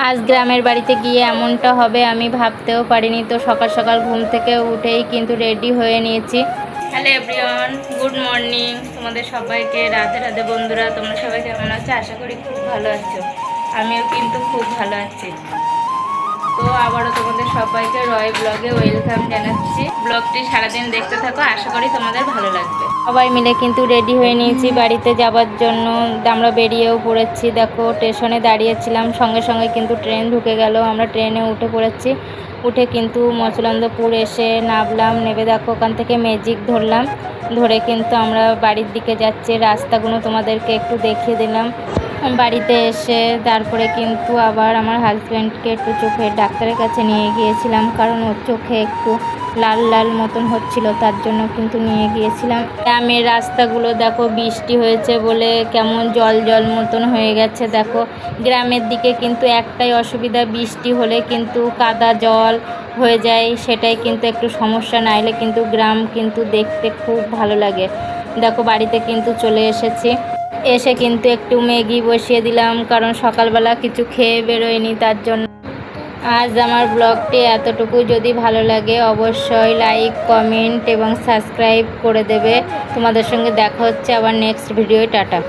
আজ গ্রামের বাড়িতে গিয়ে এমনটা হবে আমি ভাবতেও পারিনি। তো সকাল সকাল ঘুম থেকে উঠেই কিন্তু রেডি হয়ে নিয়েছি। হ্যালো এভরিওয়ান, গুড মর্নিং তোমাদের সবাইকে। রাধে রাধে বন্ধুরা, তোমরা সবাই কেমন আছো? আশা করি খুব ভালো আছো। আমিও কিন্তু খুব ভালো আছি। তো আবারও তোমাদের সবাইকে রয় ব্লগে ওয়েলকাম জানাচ্ছি। ব্লগটি সারাদিন দেখতে থাকো, আশা করি তোমাদের ভালো লাগবে। সবাই মিলে কিন্তু রেডি হয়ে নিয়েছি বাড়িতে যাওয়ার জন্য। আমরা বেরিয়েও পড়েছি। দেখো স্টেশনে দাঁড়িয়েছিলাম, সঙ্গে সঙ্গে কিন্তু ট্রেন ঢুকে গেল। আমরা ট্রেনে উঠে পড়েছি। উঠে কিন্তু মচলন্দপুর এসে নামলাম। নেমে দেখো ওখান থেকে ম্যাজিক ধরলাম। ধরে কিন্তু আমরা বাড়ির দিকে যাচ্ছি। রাস্তাগুলো তোমাদেরকে একটু দেখিয়ে দিলাম। বাড়িতে এসে তারপরে কিন্তু আবার আমার হাজব্যান্ডকে একটু চোখের ডাক্তারের কাছে নিয়ে গিয়েছিলাম, কারণ ওর চোখে একটু লাল লাল মতন হচ্ছিল, তার জন্য কিন্তু নিয়ে গিয়েছিলাম। গ্রামের রাস্তাগুলো দেখো বৃষ্টি হয়েছে বলে কেমন জল জল মতন হয়ে গেছে। দেখো গ্রামের দিকে কিন্তু একটাই অসুবিধা, বৃষ্টি হলে কিন্তু কাদা জল হয়ে যায়, সেটাই কিন্তু একটু সমস্যা। নাইলে কিন্তু গ্রাম কিন্তু দেখতে খুব ভালো লাগে। দেখো বাড়িতে কিন্তু চলে এসেছি। এসে কিন্তু একটু ম্যাগি বসিয়ে দিলাম, কারণ সকালবেলা কিছু খেয়ে বেরোয়নি, তার জন্য। আজ আমার ব্লগটি এতটুকু। যদি ভালো লাগে অবশ্যই লাইক, কমেন্ট এবং সাবস্ক্রাইব করে দেবে। তোমাদের সঙ্গে দেখা হচ্ছে আবার নেক্সট ভিডিও। টাটা।